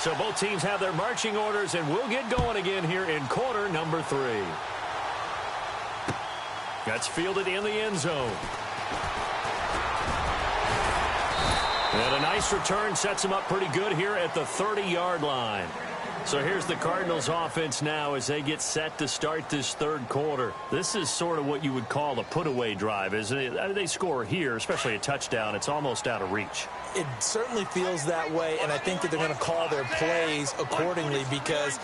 So both teams have their marching orders, and we'll get going again here in quarter number 3. That's fielded in the end zone. And a nice return sets them up pretty good here at the 30-yard line. So here's the Cardinals offense now as they get set to start this third quarter. This is sort of what you would call a put-away drive, isn't it? They score here, especially a touchdown. It's almost out of reach. It certainly feels that way, and I think that they're going to call their plays accordingly because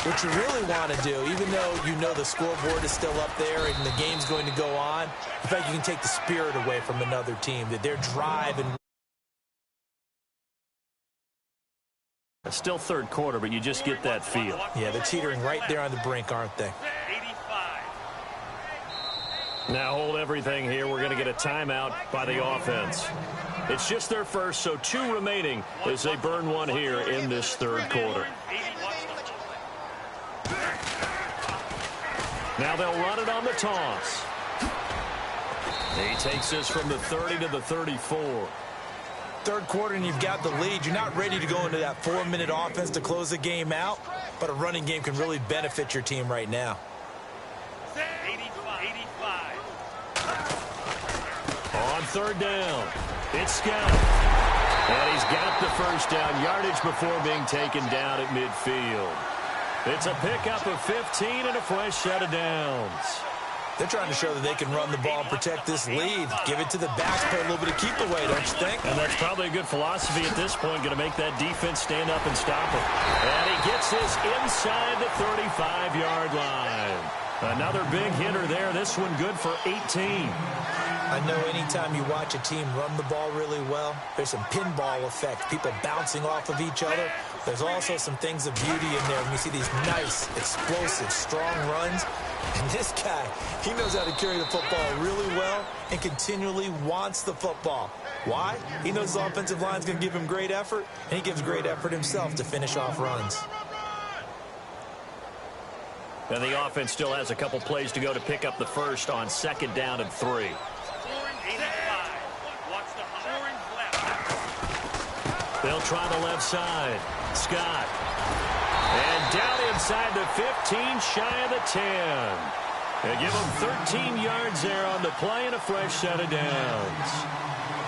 what you really want to do, even though you know the scoreboard is still up there and the game's going to go on, in fact, you can take the spirit away from another team, that their drive and it's still third quarter, but you just get that feel. Yeah, they're teetering right there on the brink, aren't they? Now hold everything here. We're going to get a timeout by the offense. It's just their first, so 2 remaining as they burn one here in this third quarter. Now they'll run it on the toss. He takes this from the 30 to the 34. Third quarter and you've got the lead. You're not ready to go into that 4-minute offense to close the game out, but a running game can really benefit your team right now. 85. On third down, it's Scott. And he's got the first down yardage before being taken down at midfield. It's a pickup of 15 and a fresh set of downs. They're trying to show that they can run the ball and protect this lead. Give it to the backs, play a little bit of keep away, don't you think? And that's probably a good philosophy at this point, going to make that defense stand up and stop him. And he gets this inside the 35-yard line. Another big hitter there. This one good for 18. I know anytime you watch a team run the ball really well, there's some pinball effect, people bouncing off of each other. There's also some things of beauty in there when you see these nice, explosive, strong runs. And this guy, he knows how to carry the football really well and continually wants the football. Why? He knows his offensive line's going to give him great effort, and he gives great effort himself to finish off runs. And the offense still has a couple plays to go to pick up the first on 2nd down and 3. They'll try the left side. Scott. And down inside the 15, shy of the 10. They give him 13 yards there on the play and a fresh set of downs.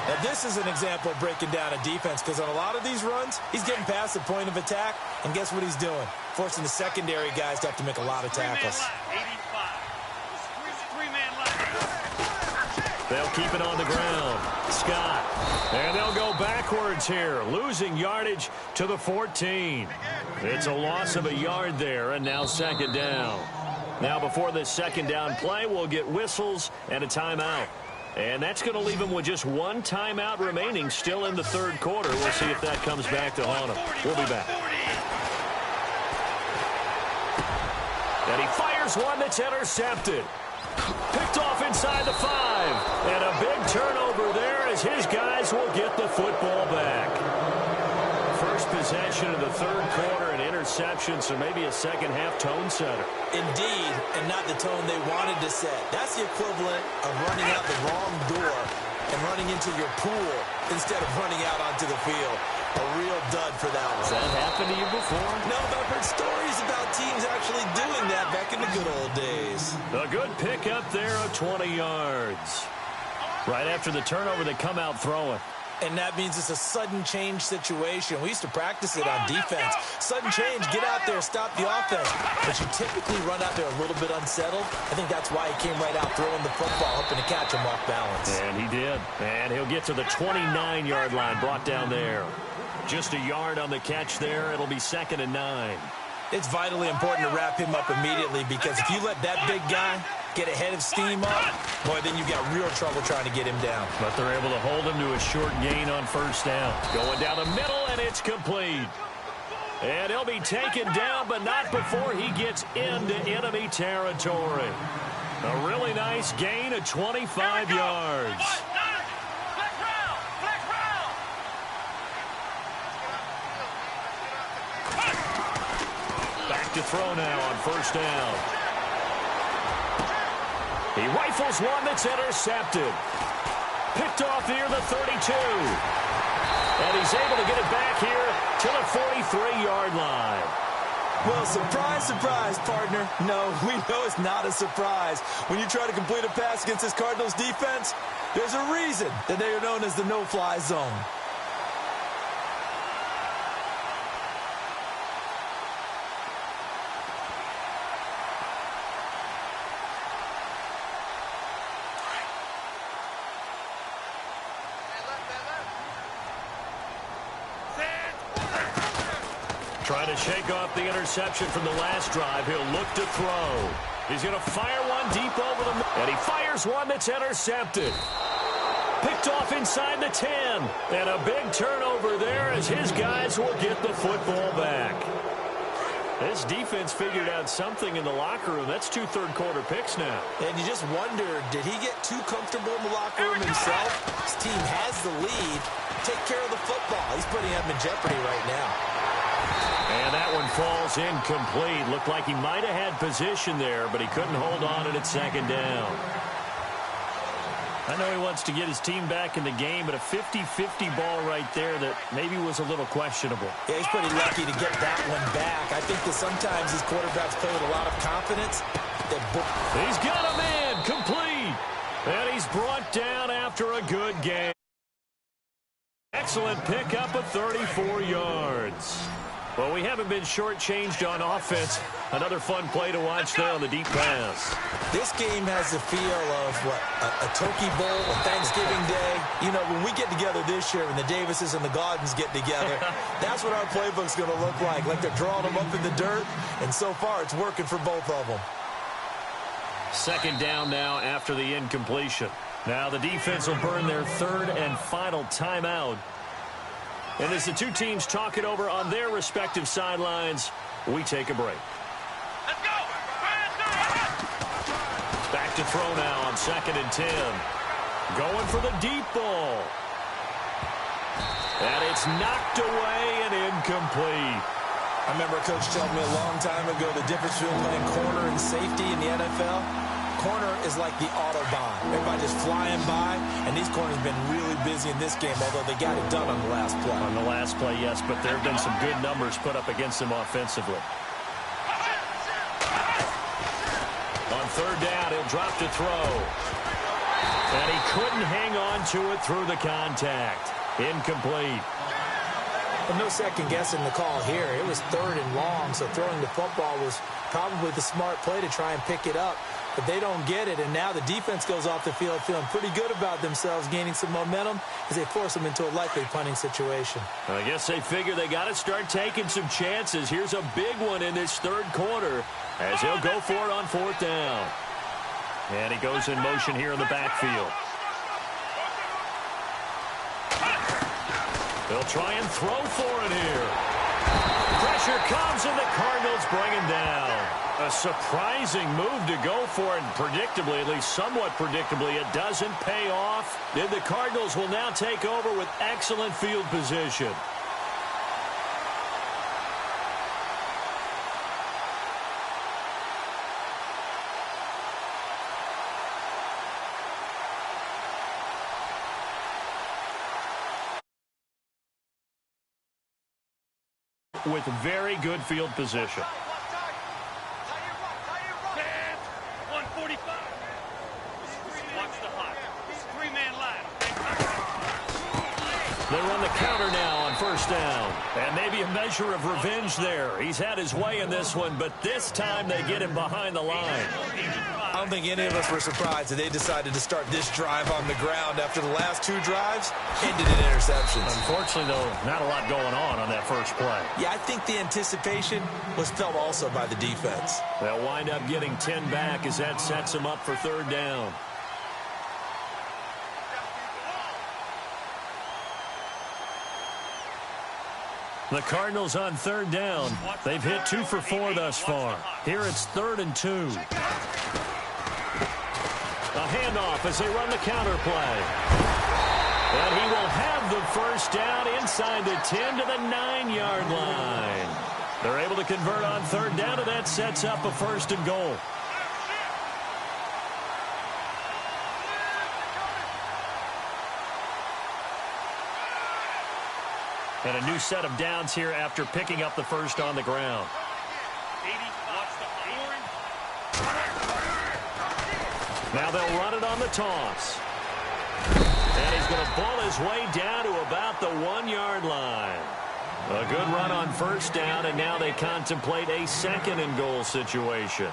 Now, this is an example of breaking down a defense because on a lot of these runs, he's getting past the point of attack, and guess what he's doing? Forcing the secondary guys to have to make a lot of tackles. They'll keep it on the ground. Scott. And they'll go backwards here, losing yardage to the 14. It's a loss of a yard there, and now 2nd down. Now before this 2nd down play, we'll get whistles and a timeout. And that's going to leave him with just 1 timeout remaining still in the third quarter. We'll see if that comes back to haunt him. We'll be back. And he fires one that's intercepted. Picked off inside the 5. And a big turnover there as his guys will get the football back. First possession of the third quarter, an interception, so maybe a second-half tone setter. Indeed, and not the tone they wanted to set. That's the equivalent of running out the wrong door and running into your pool instead of running out onto the field. A real dud for that one. Has that happened to you before? No, but I've heard stories about teams actually doing that back in the good old days. A good pick up there of 20 yards. Right after the turnover, they come out throwing. And that means it's a sudden change situation. We used to practice it on defense. Sudden change, get out there, stop the offense. But you typically run out there a little bit unsettled. I think that's why he came right out throwing the football, hoping to catch him off balance. And he did. And he'll get to the 29-yard line, brought down there. Just a yard on the catch there. It'll be 2nd and 9. It's vitally important to wrap him up immediately because if you let that big guy get ahead of steam up, boy, then you've got real trouble trying to get him down. But they're able to hold him to a short gain on first down. Going down the middle, and it's complete. And he'll be taken down, but not before he gets into enemy territory. A really nice gain of 25 yards. Back to throw now on first down. He rifles one that's intercepted. Picked off near the 32. And he's able to get it back here to the 43-yard line. Well, surprise, surprise, partner. No, we know it's not a surprise. When you try to complete a pass against this Cardinals defense, there's a reason that they are known as the no-fly zone. Trying to shake off the interception from the last drive. He'll look to throw. He's going to fire one deep over the middle. And he fires one that's intercepted. Picked off inside the 10. And a big turnover there as his guys will get the football back. This defense figured out something in the locker room. That's 2 third-quarter picks now. And you just wonder, did he get too comfortable in the locker room himself? His team has the lead. Take care of the football. He's putting them in jeopardy right now. And that one falls incomplete. Looked like he might have had position there, but he couldn't hold on at second down. I know he wants to get his team back in the game, but a 50-50 ball right there that maybe was a little questionable. Yeah, he's pretty lucky to get that one back. I think that sometimes these quarterbacks play with a lot of confidence. He's got a man complete. And he's brought down after a good game. Excellent pickup of 34 yards. Well, we haven't been shortchanged on offense. Another fun play to watch there on the deep pass. This game has the feel of, what, a turkey bowl, a Thanksgiving Day. You know, when we get together this year, when the Davises and the Gaudens get together, that's what our playbook's going to look like. Like they're drawing them up in the dirt, and so far it's working for both of them. Second down now after the incompletion. Now the defense will burn their third and final timeout. And as the two teams talk it over on their respective sidelines, we take a break. Let's go! Back to throw now on 2nd and 10. Going for the deep ball. And it's knocked away and incomplete. I remember a coach telling me a long time ago the difference between playing corner and safety in the NFL. Corner is like the Autobahn. Everybody just flying by, and these corners have been really busy in this game, although they got it done on the last play. On the last play, yes, but there have been some good numbers put up against them offensively. On 3rd down, he'll drop to throw. And he couldn't hang on to it through the contact. Incomplete. Well, no second guessing the call here. It was 3rd and long, so throwing the football was probably the smart play to try and pick it up. But they don't get it, and now the defense goes off the field feeling pretty good about themselves, gaining some momentum as they force them into a likely punting situation. I guess they figure they got to start taking some chances. Here's a big one in this 3rd quarter as he'll go for it on 4th down. And he goes in motion here in the backfield. They'll try and throw for it here. Pressure comes, and the Cardinals bring him down. A surprising move to go for it, and predictably, at least somewhat predictably, it doesn't pay off. Then the Cardinals will now take over with excellent field position. With very good field position. 145. Watch the hot. 3-man line. They run the counter now on 1st down. And maybe a measure of revenge there. He's had his way in this one, but this time they get him behind the line. I don't think any of us were surprised that they decided to start this drive on the ground after the last 2 drives ended in interceptions. Unfortunately, though, not a lot going on that first play. Yeah, I think the anticipation was felt also by the defense. They'll wind up getting 10 back as that sets them up for 3rd down. The Cardinals on 3rd down. They've hit 2 for 4 thus far. Here it's 3rd and 2. A handoff as they run the counter play. And he will have the 1st down inside the 10 to the 9-yard line. They're able to convert on 3rd down, and that sets up a 1st and goal. And a new set of downs here after picking up the first on the ground. 80, watch the high. Now they'll run it on the toss. And he's going to ball his way down to about the 1-yard line. A good run on first down, and now they contemplate a second and goal situation.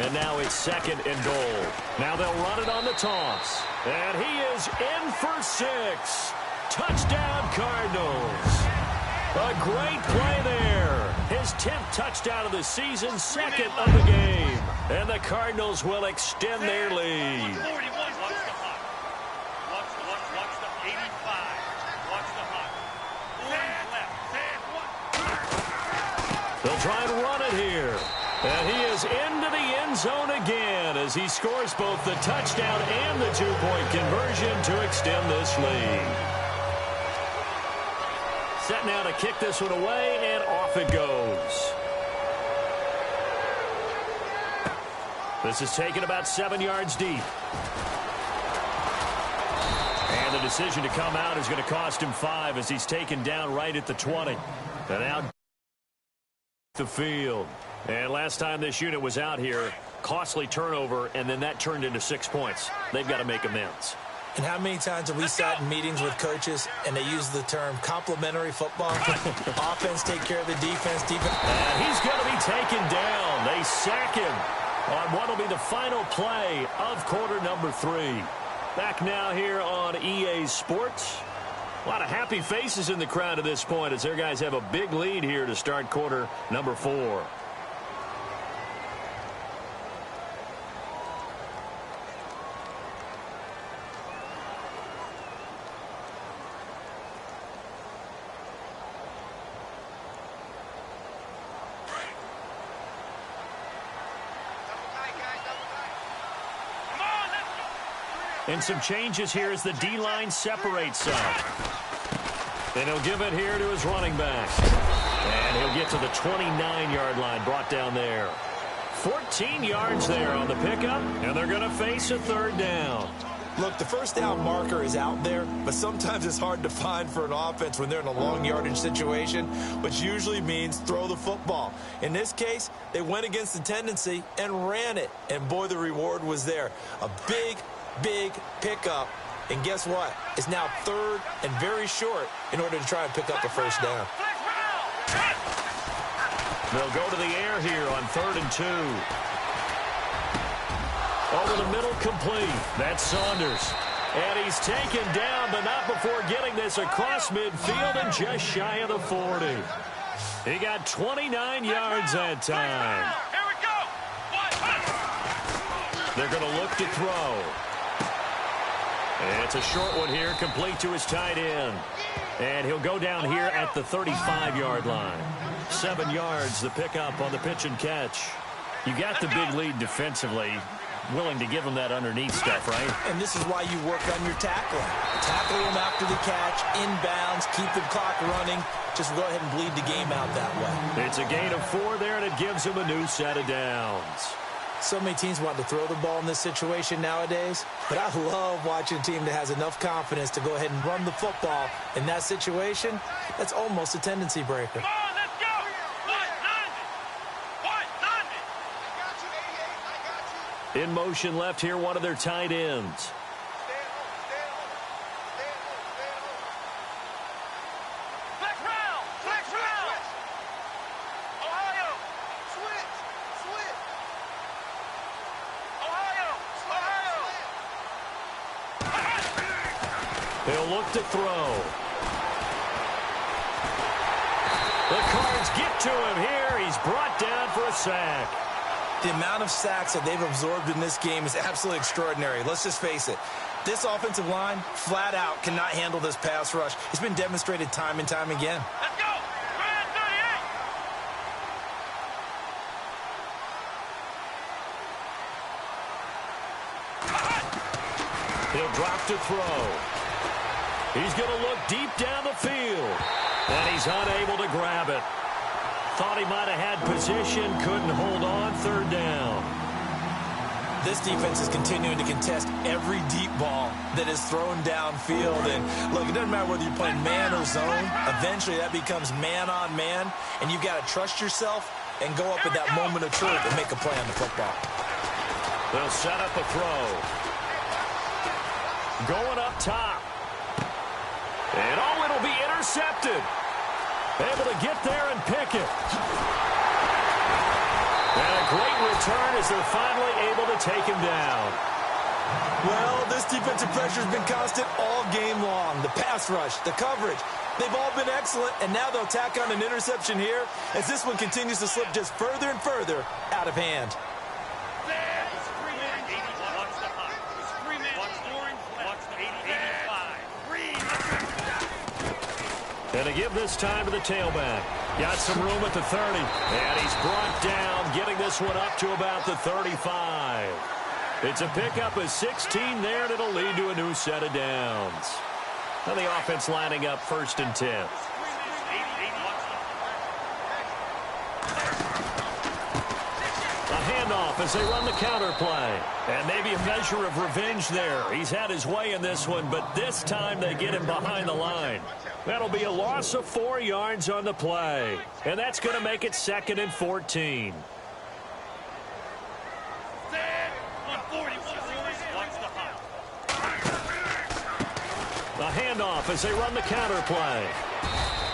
And now it's second and goal. Now they'll run it on the toss. And he is in for 6. Touchdown, Cardinals. A great play there. His 10th touchdown of the season, second of the game. And the Cardinals will extend their lead. 41, watch the hot. Watch the 85. Watch the hot. Orange left. They'll try and run it here. And he is into the end zone again as he scores both the touchdown and the 2-point conversion to extend this lead. Set now to kick this one away, and off it goes. This is taken about 7 yards deep. And the decision to come out is going to cost him 5 as he's taken down right at the 20. And now the field. And last time this unit was out here, costly turnover, and then that turned into 6 points. They've got to make amends. And how many times have we sat in meetings with coaches and they use the term complementary football? Offense take care of the defense. And he's going to be taken down. They sack him on what will be the final play of quarter number 3. Back now here on EA Sports. A lot of happy faces in the crowd at this point as their guys have a big lead here to start quarter number 4. And some changes here as the D-line separates some. And he'll give it here to his running back. And he'll get to the 29-yard line, brought down there. 14 yards there on the pickup, and they're going to face a third down. Look, the first down marker is out there, but sometimes it's hard to find for an offense when they're in a long yardage situation, which usually means throw the football. In this case, they went against the tendency and ran it. And boy, the reward was there. A big pickup. And guess what? It's now third and very short in order to try and pick up a first down. They'll go to the air here on 3rd and 2. Over the middle, complete. That's Saunders. And he's taken down, but not before getting this across midfield and just shy of the 40. He got 29 yards that time. Here we go. They're going to look to throw. And it's a short one here, complete to his tight end. And he'll go down here at the 35-yard line. 7 yards, the pickup on the pitch and catch. You got the big lead defensively. Willing to give him that underneath stuff, right? And this is why you work on your tackling. Tackle him after the catch, inbounds, keep the clock running. Just go ahead and bleed the game out that way. It's a gain of 4 there, and it gives him a new set of downs. So many teams want to throw the ball in this situation nowadays, but I love watching a team that has enough confidence to go ahead and run the football. In that situation, that's almost a tendency breaker. Come on, let's go. 190. In motion left here, one of their tight ends. He'll look to throw. The Cards get to him here. He's brought down for a sack. The amount of sacks that they've absorbed in this game is absolutely extraordinary. Let's just face it. This offensive line, flat out, cannot handle this pass rush. It's been demonstrated time and time again. Let's go. Grand 38. He'll drop to throw. He's going to look deep down the field. And he's unable to grab it. Thought he might have had position, couldn't hold on, third down. This defense is continuing to contest every deep ball that is thrown downfield. And look, it doesn't matter whether you're playing man or zone. Eventually, that becomes man on man. And you've got to trust yourself and go up at that moment of truth and make a play on the football. They'll set up a throw. Going up top. And it'll be intercepted. Able to get there and pick it. And a great return as they're finally able to take him down. Well, this defensive pressure has been constant all game long. The pass rush, the coverage, they've all been excellent, and now they'll tack on an interception here as this one continues to slip just further and further out of hand. And to give this time to the tailback. Got some room at the 30. And he's brought down, getting this one up to about the 35. It's a pickup of 16 there, and it'll lead to a new set of downs. Now the offense lining up 1st and 10. A handoff as they run the counter play. And maybe a measure of revenge there. He's had his way in this one, but this time they get him behind the line. That'll be a loss of 4 yards on the play. And that's going to make it 2nd and 14. A handoff as they run the counter play.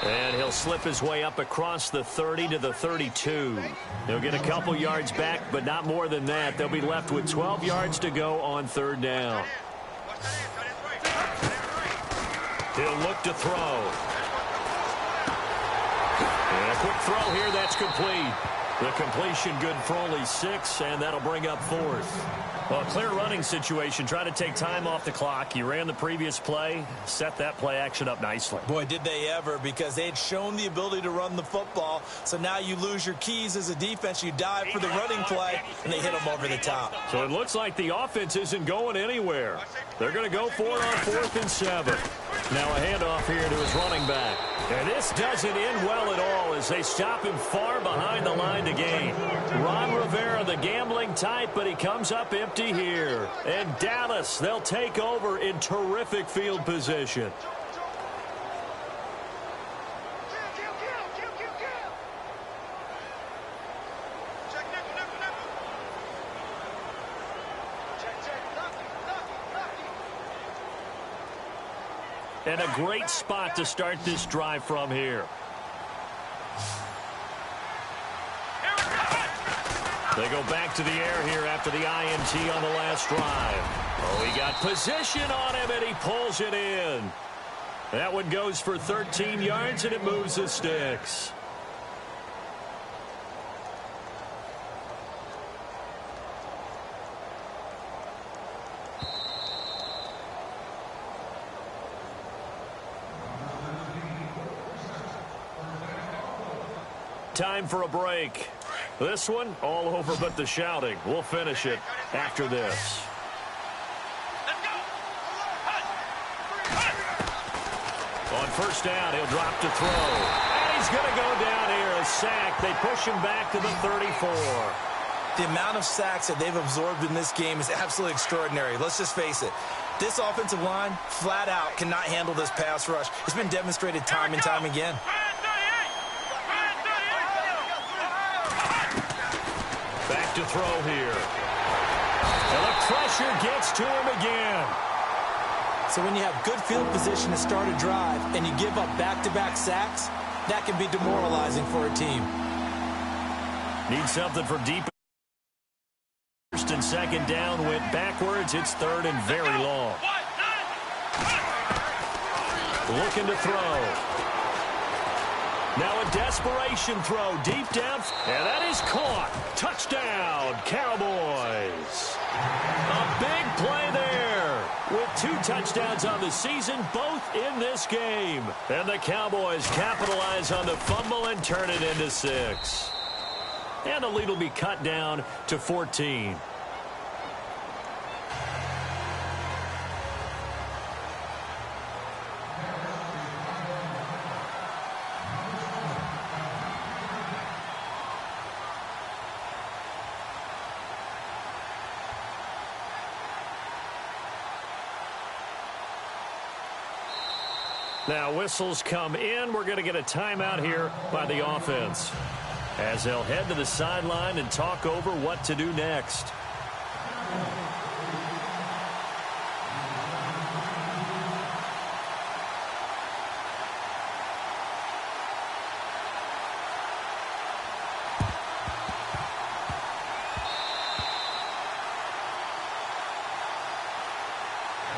And he'll slip his way up across the 30 to the 32. They'll get a couple yards back, but not more than that. They'll be left with 12 yards to go on 3rd down. He'll look to throw. And a quick throw here, that's complete. The completion good for only 6, and that'll bring up 4th. Well, a clear running situation, trying to take time off the clock. He ran the previous play, set that play action up nicely. Boy, did they ever, because they had shown the ability to run the football. So now you lose your keys as a defense. You dive for the running play, and they hit them over the top. So it looks like the offense isn't going anywhere. They're going to go for it on 4th and 7. Now a handoff here to his running back. And this doesn't end well at all as they stop him far behind the line to gain. Ron Rivera, the gambling type, but he comes up empty here. And Dallas, they'll take over in terrific field position. And a great spot to start this drive from here. They go back to the air here after the INT on the last drive. Oh, he got position on him, and he pulls it in. That one goes for 13 yards, and it moves the sticks. Time for a break. This one, all over but the shouting. We'll finish it after this. On 1st down, he'll drop to throw. And he's going to go down here, a sack. They push him back to the 34. The amount of sacks that they've absorbed in this game is absolutely extraordinary. Let's just face it. This offensive line, flat out, cannot handle this pass rush. It's been demonstrated time and time again. Back to throw here. And the pressure gets to him again. So when you have good field position to start a drive and you give up back-to-back sacks, that can be demoralizing for a team. Need something for deep. 1st and 2nd down, went backwards. It's 3rd and very long. Looking to throw. Now a desperation throw deep down. And that is caught. Touchdown, Cowboys. A big play there with 2 touchdowns on the season, both in this game. And the Cowboys capitalize on the fumble and turn it into 6. And the lead will be cut down to 14. Now whistles come in. We're going to get a timeout here by the offense, as they'll head to the sideline and talk over what to do next.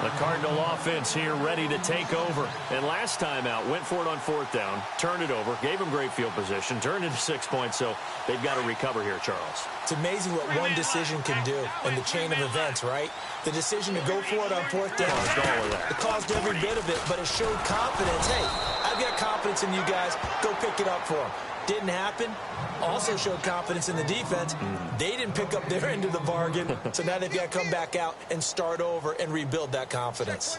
The Cardinal offense here ready to take over. And last time out, went for it on fourth down, turned it over, gave them great field position, turned into 6 points, so they've got to recover here, Charles. It's amazing what one decision can do in the chain of events, right? The decision to go for it on fourth down, it caused every bit of it, but it showed confidence. Hey, I've got confidence in you guys. Go pick it up for them. Didn't happen. Also showed confidence in the defense. They didn't pick up their end of the bargain, so now they've got to come back out and start over and rebuild that confidence.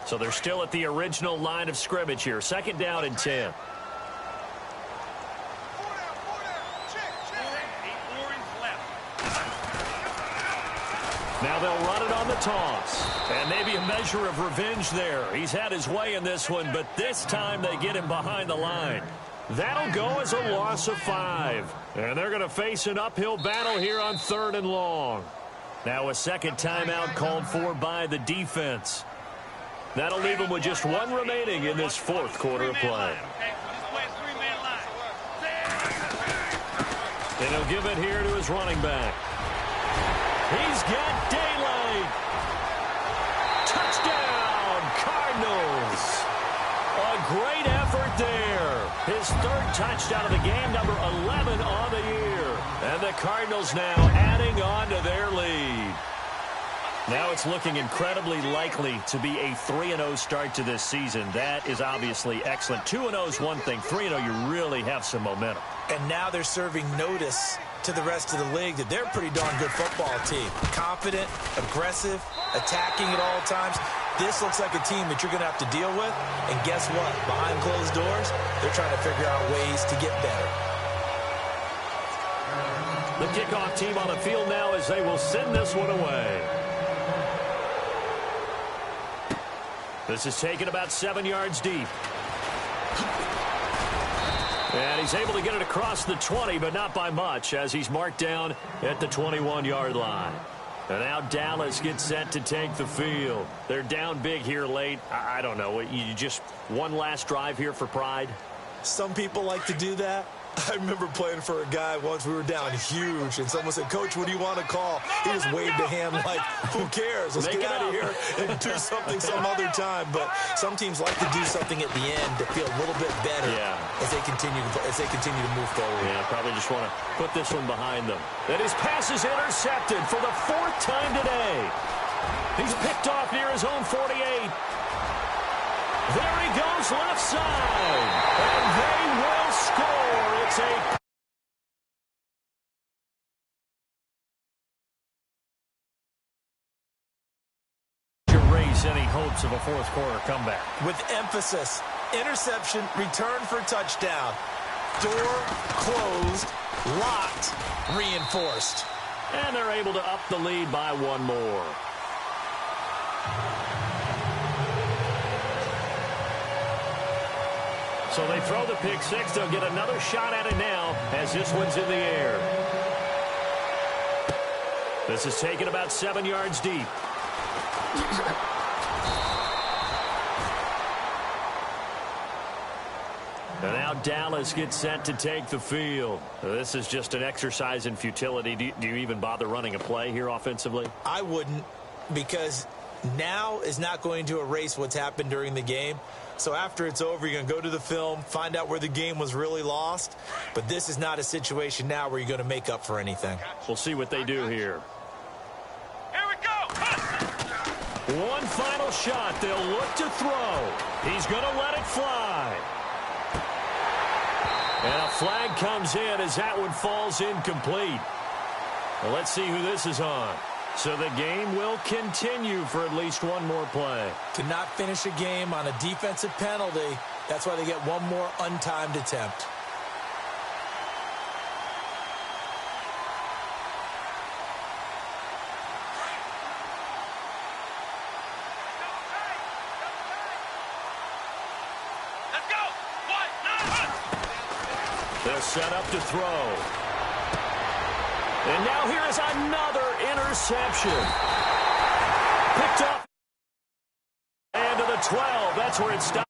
So they're still at the original line of scrimmage here. 2nd down and 10. Now they'll run it on the toss. And maybe a measure of revenge there. He's had his way in this one, but this time they get him behind the line. That'll go as a loss of 5. And they're going to face an uphill battle here on 3rd and long. Now a second timeout called for by the defense. That'll leave them with just 1 remaining in this 4th quarter of play. And he'll give it here to his running back. He's got daylight. Touchdown, Cardinals. A great effort there. His 3rd touchdown of the game, number 11 on the year. And the Cardinals now adding on to their lead. Now it's looking incredibly likely to be a 3-0 start to this season. That is obviously excellent. 2-0 is one thing. 3-0, you really have some momentum. And now they're serving notice to the rest of the league that they're a pretty darn good football team. Confident, aggressive, attacking at all times. This looks like a team that you're going to have to deal with. And guess what? Behind closed doors, they're trying to figure out ways to get better. The kickoff team on the field now as they will send this one away. This is taken about 7 yards deep. And he's able to get it across the 20, but not by much, as he's marked down at the 21-yard line. And now Dallas gets set to take the field. They're down big here late. I don't know. You just one last drive here for pride? Some people like to do that. I remember playing for a guy once. We were down huge, and someone said, "Coach, what do you want to call?" He just waved a hand like, who cares? Let's get out of here and do something some other time. But some teams like to do something at the end to feel a little bit better as they continue to move forward. Yeah, probably just want to put this one behind them. And his pass is intercepted for the 4th time today. He's picked off near his own 48. There he goes, left side. And they will score. It's a erase any hopes of a 4th quarter comeback. With emphasis, interception, return for touchdown. Door closed, locked, reinforced. And they're able to up the lead by 1 more. So they throw the pick 6. They'll get another shot at it now as this one's in the air. This is taken about 7 yards deep. And now Dallas gets set to take the field. This is just an exercise in futility. Do you even bother running a play here offensively? I wouldn't, because now is not going to erase what's happened during the game. So after it's over, you're going to go to the film, find out where the game was really lost. But this is not a situation now where you're going to make up for anything. We'll see what they do here. Here we go. One final shot. They'll look to throw. He's going to let it fly. And a flag comes in as that one falls incomplete. Well, let's see who this is on. So the game will continue for at least one more play. To not finish a game on a defensive penalty, that's why they get one more untimed attempt. They'll set up to throw. And now here is another interception. Picked up. And to the 12. That's where it stops.